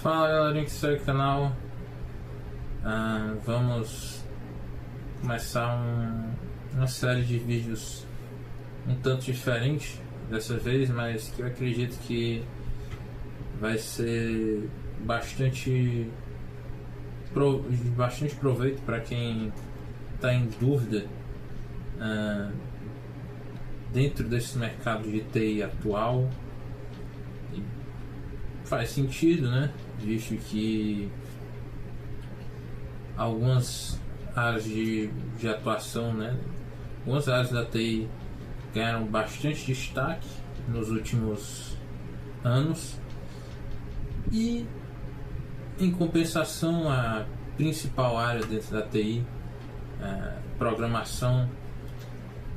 Fala galerinha que segue o canal. Vamos começar uma série de vídeos um tanto diferente dessa vez, mas que eu acredito que vai ser bastante proveito para quem está em dúvida dentro desse mercado de TI atual. E faz sentido, né? Visto que algumas áreas de atuação, né? Algumas áreas da TI ganharam bastante destaque nos últimos anos e, em compensação, a principal área dentro da TI, a programação,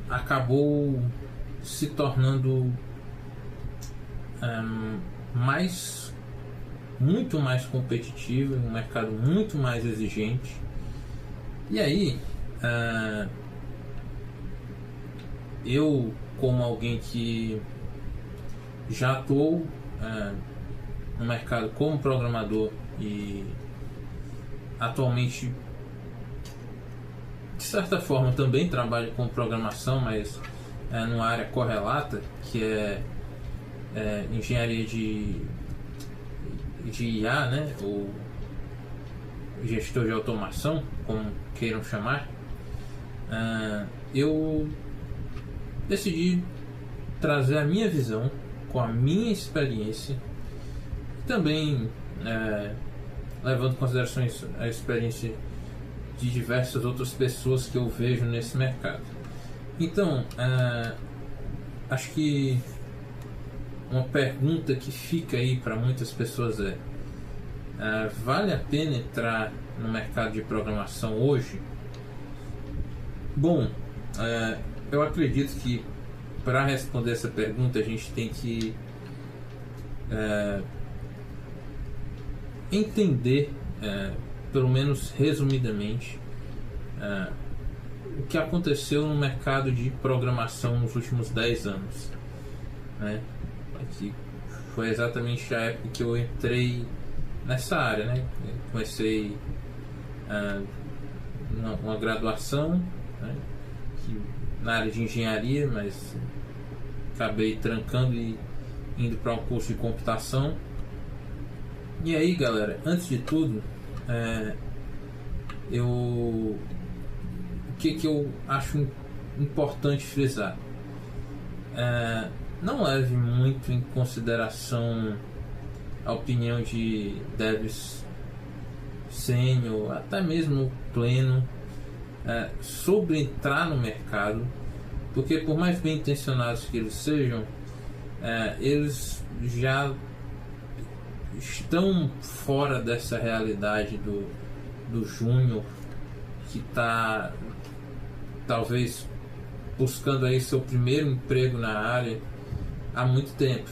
acabou se tornando muito mais competitiva, um mercado muito mais exigente. E aí, eu, como alguém que já atuou no mercado como programador e atualmente, de certa forma, também trabalho com programação, mas numa área correlata, que é engenharia de IA, né, ou gestor de automação, como queiram chamar. Eu decidi trazer a minha visão com a minha experiência e também levando em consideração a experiência de diversas outras pessoas que eu vejo nesse mercado. Então, acho que uma pergunta que fica aí para muitas pessoas vale a pena entrar no mercado de programação hoje? Bom, eu acredito que para responder essa pergunta a gente tem que entender, pelo menos resumidamente, o que aconteceu no mercado de programação nos últimos 10 anos, né? Que foi exatamente a época que eu entrei nessa área, né? Eu comecei uma graduação, né, na área de engenharia, mas acabei trancando e indo para um curso de computação. E aí, galera, antes de tudo, o que eu acho importante frisar: não leve muito em consideração a opinião de devs sênior, até mesmo pleno, sobre entrar no mercado, porque por mais bem intencionados que eles sejam, eles já estão fora dessa realidade do júnior que está talvez buscando aí seu primeiro emprego na área há muito tempo.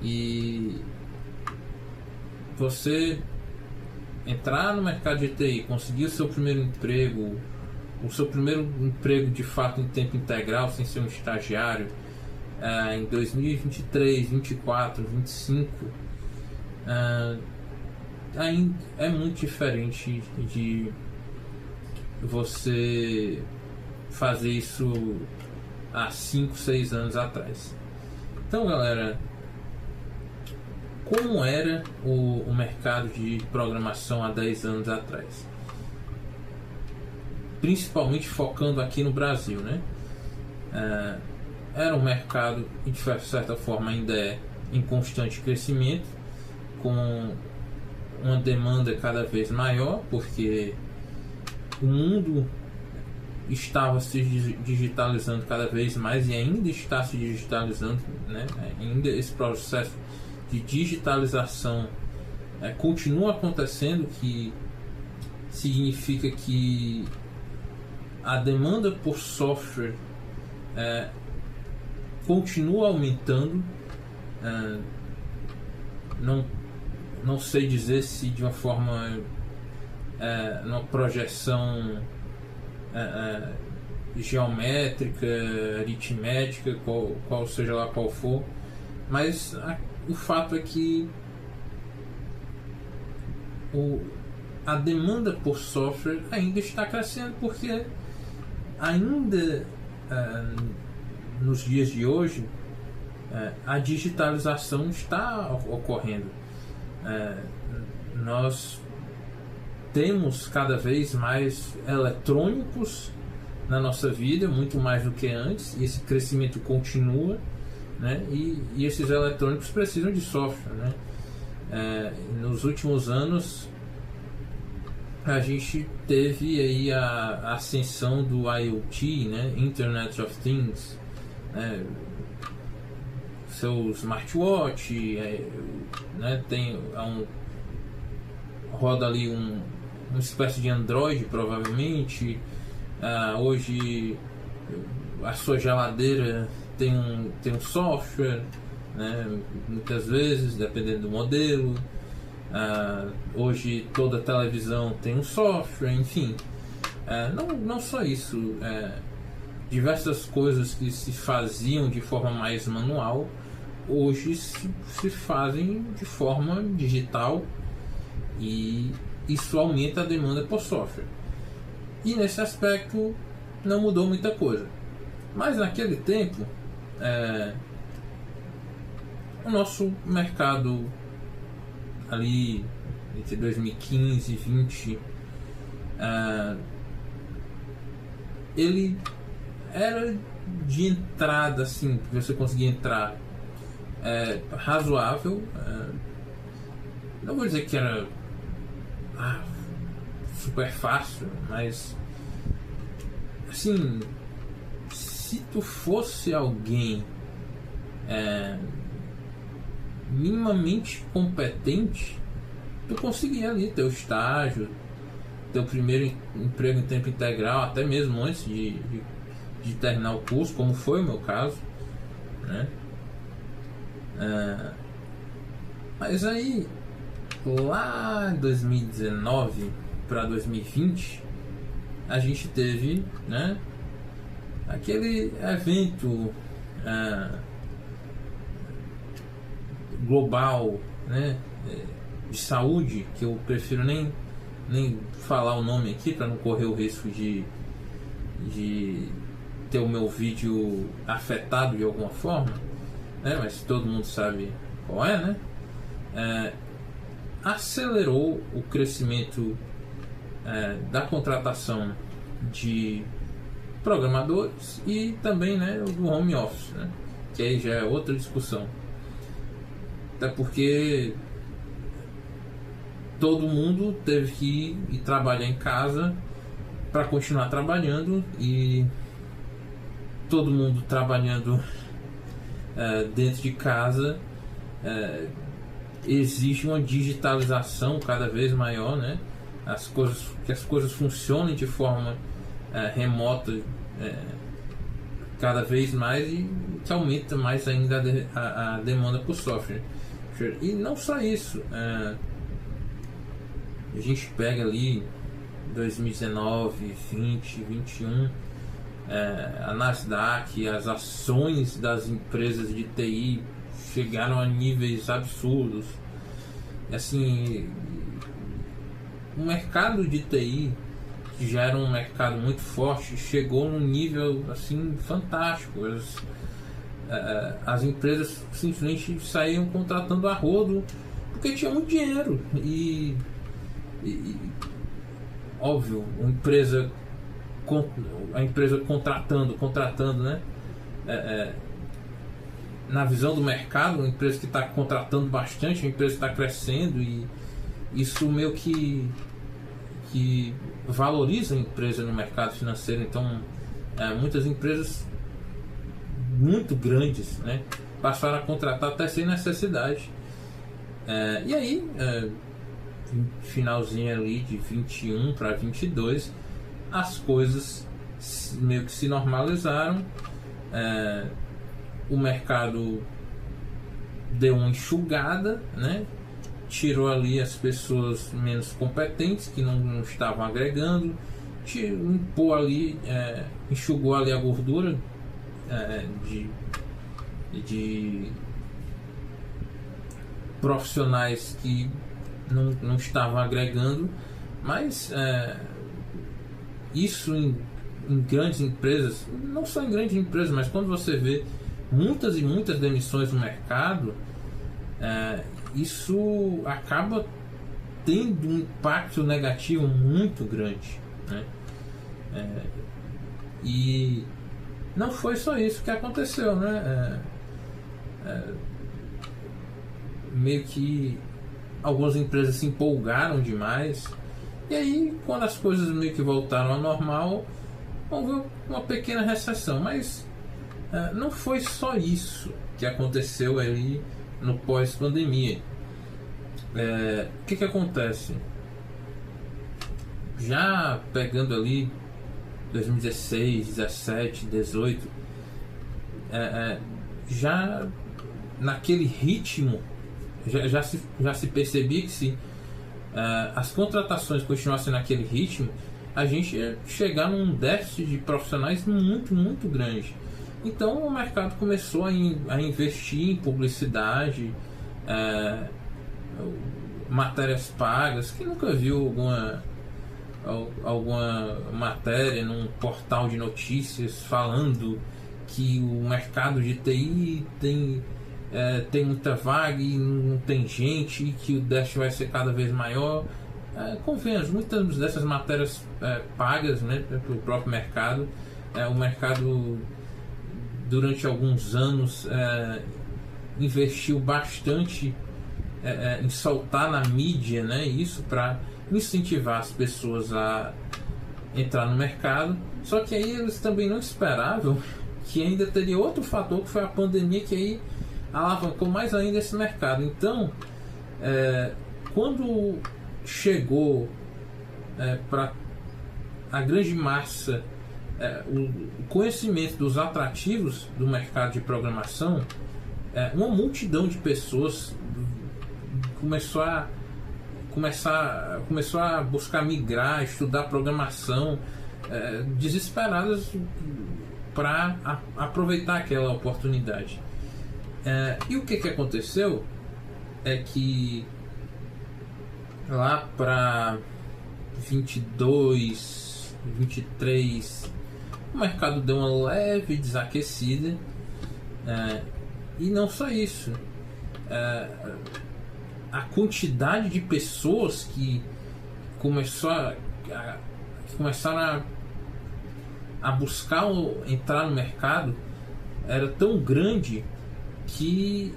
E você entrar no mercado de TI, conseguir o seu primeiro emprego, o seu primeiro emprego de fato em tempo integral, sem ser um estagiário, em 2023, 24, 25, ainda é muito diferente de você fazer isso há 5, 6 anos atrás. Então, galera, como era o mercado de programação há 10 anos atrás? Principalmente focando aqui no Brasil, né? Era um mercado que, de certa forma, ainda é em constante crescimento, com uma demanda cada vez maior, porque o mundo estava se digitalizando cada vez mais e ainda está se digitalizando, né? Ainda esse processo de digitalização continua acontecendo, que significa que a demanda por software continua aumentando. Não sei dizer se de uma forma, numa projeção geométrica, aritmética, qual seja lá qual for, mas o fato é que a demanda por software ainda está crescendo, porque ainda nos dias de hoje a digitalização está ocorrendo. Nós temos cada vez mais eletrônicos na nossa vida, muito mais do que antes, e esse crescimento continua, né? E esses eletrônicos precisam de software, né? Nos últimos anos a gente teve aí a ascensão do IoT, né? Internet of Things, né? Seu smartwatch, né? Roda ali uma espécie de Android, provavelmente. Hoje a sua geladeira tem um software, né? Muitas vezes, dependendo do modelo. Hoje toda televisão tem um software, enfim. Não só isso, diversas coisas que se faziam de forma mais manual hoje se fazem de forma digital, e isso aumenta a demanda por software. E nesse aspecto não mudou muita coisa. Mas naquele tempo o nosso mercado ali entre 2015 e 2020 ele era de entrada, assim, que você conseguia entrar razoável. Não vou dizer que era super fácil, mas assim, se tu fosse alguém minimamente competente, tu conseguia ali teu estágio, teu primeiro emprego em tempo integral, até mesmo antes de terminar o curso, como foi o meu caso, né? Mas aí lá em 2019 para 2020 a gente teve, né, aquele evento global, né, de saúde, que eu prefiro nem falar o nome aqui para não correr o risco de ter o meu vídeo afetado de alguma forma, né, mas todo mundo sabe qual é, né? Acelerou o crescimento da contratação de programadores e também, né, do home office, né, que aí já é outra discussão, até porque todo mundo teve que ir trabalhar em casa para continuar trabalhando, e todo mundo trabalhando dentro de casa, existe uma digitalização cada vez maior, né? As coisas funcionem de forma remota cada vez mais, e que aumenta mais ainda a demanda por software. E não só isso, a gente pega ali 2019, 20, 21, a Nasdaq, as ações das empresas de TI chegaram a níveis absurdos. Assim, o mercado de TI, que já era um mercado muito forte, chegou num nível assim fantástico. As empresas simplesmente saíam contratando a rodo porque tinha muito dinheiro, e óbvio, a empresa contratando, né? Na visão do mercado, uma empresa que está contratando bastante, uma empresa que está crescendo, e isso meio que valoriza a empresa no mercado financeiro. Então, muitas empresas muito grandes, né, passaram a contratar até sem necessidade. E aí, finalzinho ali de 21 para 22, as coisas meio que se normalizaram. O mercado deu uma enxugada, né? Tirou ali as pessoas menos competentes que não estavam agregando, limpou ali, enxugou ali a gordura de profissionais que não estava agregando, mas isso em grandes empresas, não só em grandes empresas, mas quando você vê muitas e muitas demissões no mercado, isso acaba tendo um impacto negativo muito grande, né? E não foi só isso que aconteceu, né? Meio que algumas empresas se empolgaram demais, e aí quando as coisas meio que voltaram ao normal, houve uma pequena recessão, mas não foi só isso que aconteceu ali no pós-pandemia. O que acontece? Já pegando ali 2016, 17, 18, já naquele ritmo, já se percebia que se as contratações continuassem naquele ritmo, a gente ia chegar num déficit de profissionais muito, muito grande. Então o mercado começou a investir em publicidade, matérias pagas. Quem nunca viu alguma matéria num portal de notícias falando que o mercado de TI tem muita vaga e não tem gente, e que o déficit vai ser cada vez maior? Convenhamos, muitas dessas matérias pagas, né, pelo próprio mercado, o mercado durante alguns anos investiu bastante em soltar na mídia, né, isso para incentivar as pessoas a entrar no mercado. Só que aí eles também não esperavam que ainda teria outro fator, que foi a pandemia, que aí alavancou mais ainda esse mercado. Então, quando chegou para a grande massa o conhecimento dos atrativos do mercado de programação, uma multidão de pessoas começou a buscar migrar, estudar programação, desesperadas para aproveitar aquela oportunidade. E o que aconteceu é que lá para 22, 23, o mercado deu uma leve desaquecida, e não só isso, a quantidade de pessoas que começaram a buscar entrar no mercado era tão grande que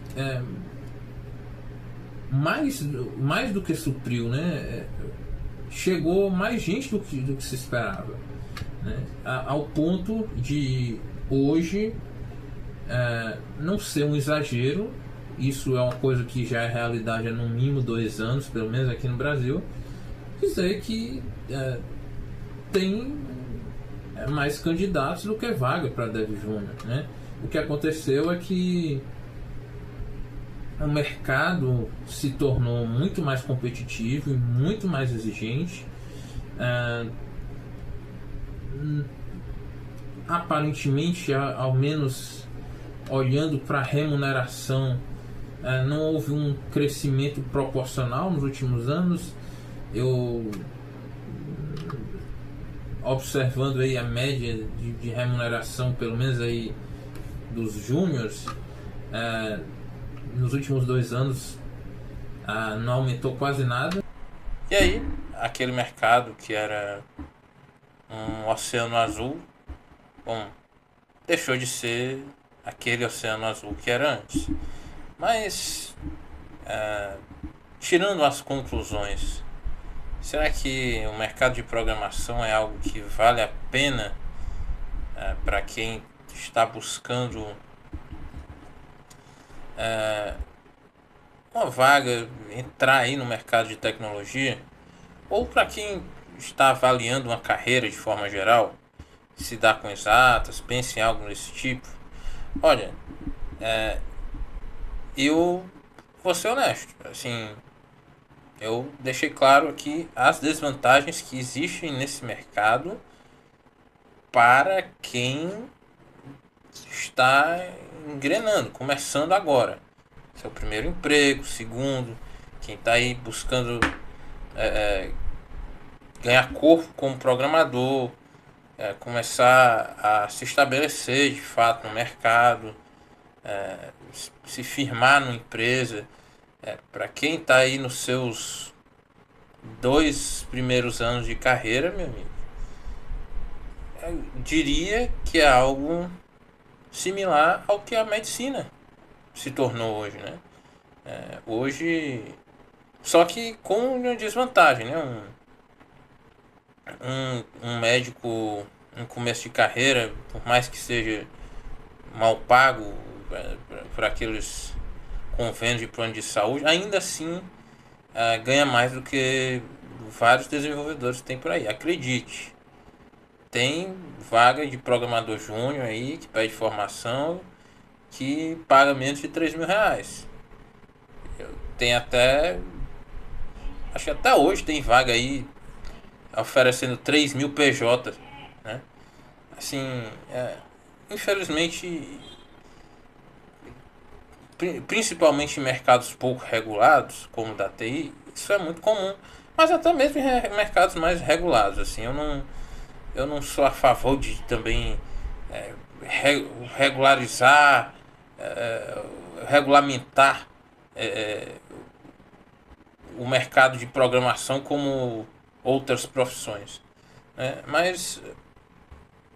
mais do que supriu, né? Chegou mais gente do que se esperava, né? Ao ponto de hoje não ser um exagero. Isso é uma coisa que já é realidade há no mínimo 2 anos, pelo menos aqui no Brasil, dizer que tem mais candidatos do que vaga para Dev Júnior, né? O que aconteceu é que o mercado se tornou muito mais competitivo e muito mais exigente. Aparentemente, ao menos olhando para a remuneração, não houve um crescimento proporcional nos últimos anos. Eu, observando aí a média de remuneração, pelo menos aí dos júniors, nos últimos 2 anos não aumentou quase nada. E aí, aquele mercado que era um oceano azul, deixou de ser aquele oceano azul que era antes. Mas, tirando as conclusões, será que o mercado de programação é algo que vale a pena para quem está buscando uma vaga, entrar aí no mercado de tecnologia, ou para quem está avaliando uma carreira de forma geral, se dá com exatas, pense em algo desse tipo? Olha, eu vou ser honesto, assim, eu deixei claro aqui as desvantagens que existem nesse mercado para quem está engrenando, começando agora. Seu primeiro emprego, segundo, Quem está aí buscando ganhar corpo como programador, começar a se estabelecer de fato no mercado, se firmar numa empresa. Para quem está aí nos seus 2 primeiros anos de carreira, meu amigo, eu diria que é algo similar ao que a medicina se tornou hoje, né? Hoje, só que com uma desvantagem, né? Um médico no começo de carreira, por mais que seja mal pago por aqueles convênios de plano de saúde, ainda assim ganha mais do que vários desenvolvedores têm por aí. Acredite, tem vaga de programador júnior aí que pede formação que paga menos de 3 mil reais. Tem até, acho que até hoje tem vaga aí oferecendo 3 mil PJ, né? Assim, infelizmente, principalmente em mercados pouco regulados, como o da TI, isso é muito comum. Mas até mesmo em mercados mais regulados, assim, eu não sou a favor de também regularizar, regulamentar o mercado de programação como outras profissões, né? Mas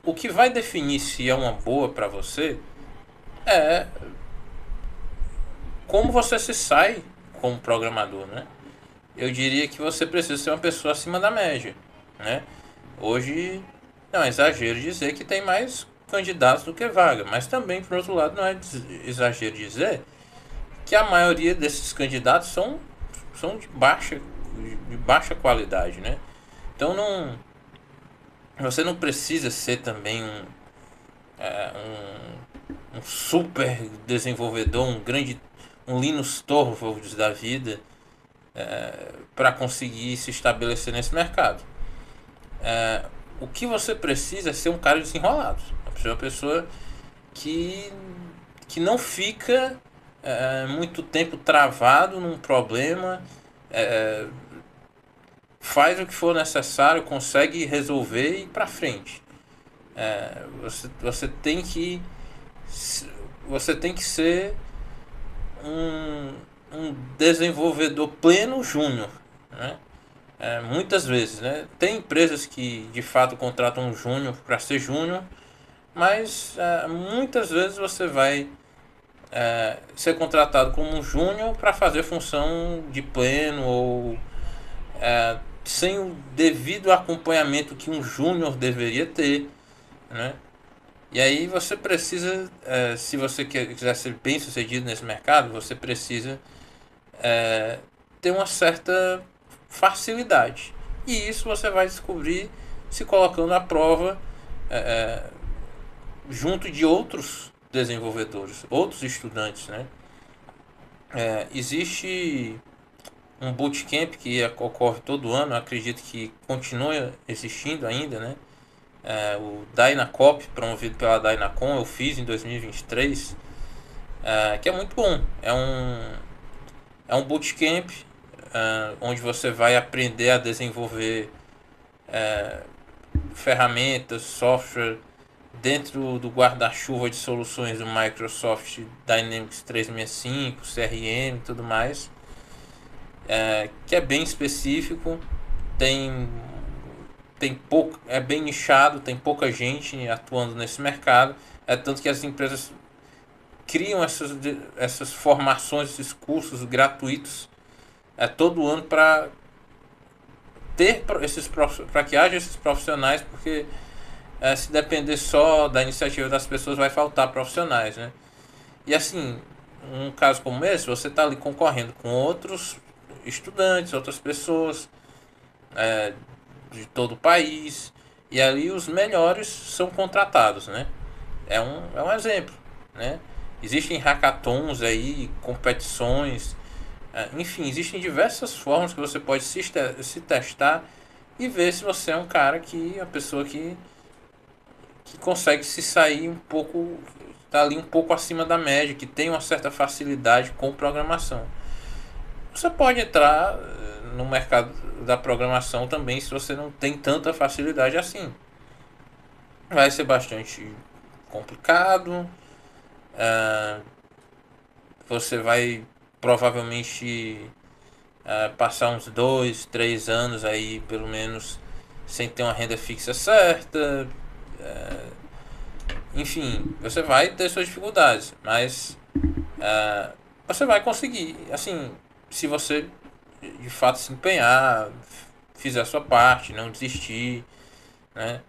o que vai definir se é uma boa para você é como você se sai como programador, né? Eu diria que você precisa ser uma pessoa acima da média, né? Hoje não é exagero dizer que tem mais candidatos do que vaga, mas também, por outro lado, não é exagero dizer que a maioria desses candidatos são de baixa qualidade, né? Então você não precisa ser também um super desenvolvedor, um Linus Torvalds da vida, para conseguir se estabelecer nesse mercado. O que você precisa é ser um cara desenrolado, uma pessoa que não fica muito tempo travado num problema, faz o que for necessário, consegue resolver e ir para frente. Você tem que ser um desenvolvedor pleno júnior, né? Muitas vezes, né? Tem empresas que de fato contratam um júnior para ser júnior, mas muitas vezes você vai ser contratado como um júnior para fazer função de pleno ou sem o devido acompanhamento que um júnior deveria ter, né? E aí você precisa, se você quiser ser bem sucedido nesse mercado, você precisa ter uma certa facilidade. E isso você vai descobrir se colocando à prova junto de outros desenvolvedores, outros estudantes, né? Existe um bootcamp que ocorre todo ano, acredito que continua existindo ainda, né? O Dynacop, promovido pela Dynacon, eu fiz em 2023, que é muito bom. É um bootcamp onde você vai aprender a desenvolver ferramentas, software dentro do guarda-chuva de soluções do Microsoft Dynamics 365, CRM e tudo mais, que é bem específico, tem pouco, é bem nichado, tem pouca gente atuando nesse mercado, tanto que as empresas criam essas formações, esses cursos gratuitos todo ano para que haja esses profissionais, porque se depender só da iniciativa das pessoas vai faltar profissionais, né? E assim, um caso como esse, você está ali concorrendo com outros estudantes, outras pessoas de todo o país, e ali os melhores são contratados, né? É um exemplo, né? Existem hackathons aí, competições, enfim, existem diversas formas que você pode se testar e ver se você é um cara uma pessoa que consegue se sair um pouco, tá ali um pouco acima da média, que tem uma certa facilidade com programação. você pode entrar no mercado da programação também se você não tem tanta facilidade assim. Vai ser bastante complicado. Você vai provavelmente passar uns 2, 3 anos aí, pelo menos, sem ter uma renda fixa certa. Enfim, você vai ter suas dificuldades, mas você vai conseguir. Assim, se você de fato se empenhar, fizer a sua parte, não desistir, né?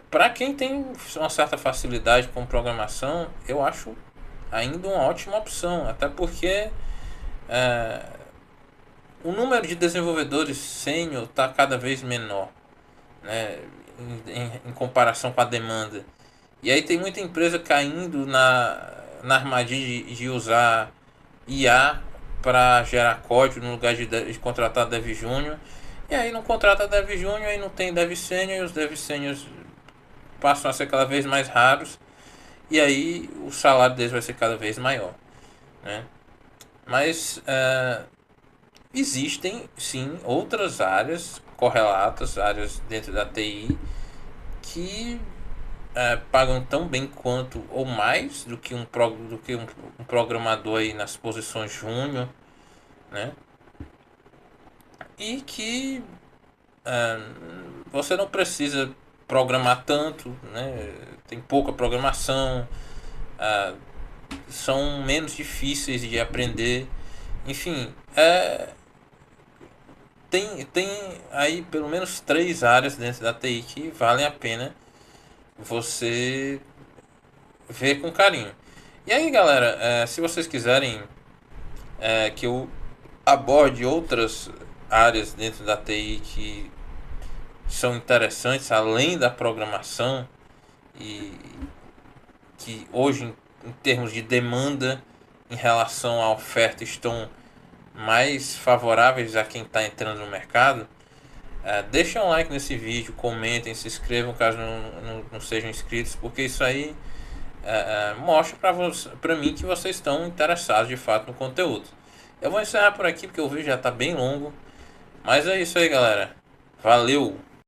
Para quem tem uma certa facilidade com programação, eu acho ainda uma ótima opção, até porque o número de desenvolvedores sênior está cada vez menor, né, em comparação com a demanda. E aí tem muita empresa caindo na armadilha de usar IA para gerar código no lugar de contratar Dev Júnior. E aí não contrata Dev Júnior, aí não tem Dev Sênior, e os Dev Sêniors passam a ser cada vez mais raros. E aí o salário deles vai ser cada vez maior, né? Mas existem sim outras áreas correlatas, áreas dentro da TI, que pagam tão bem quanto ou mais do que um programador aí nas posições júnior, né? E que você não precisa programar tanto, né? Tem pouca programação, são menos difíceis de aprender, enfim, tem aí pelo menos 3 áreas dentro da TI que valem a pena você ver com carinho. E aí, galera, se vocês quiserem que eu aborde outras áreas dentro da TI que são interessantes além da programação e que hoje em termos de demanda em relação à oferta estão mais favoráveis a quem está entrando no mercado, deixem um like nesse vídeo, comentem, se inscrevam caso não sejam inscritos, porque isso aí mostra para mim que vocês estão interessados de fato no conteúdo. Eu vou encerrar por aqui porque o vídeo já está bem longo, mas é isso aí, galera. Valeu!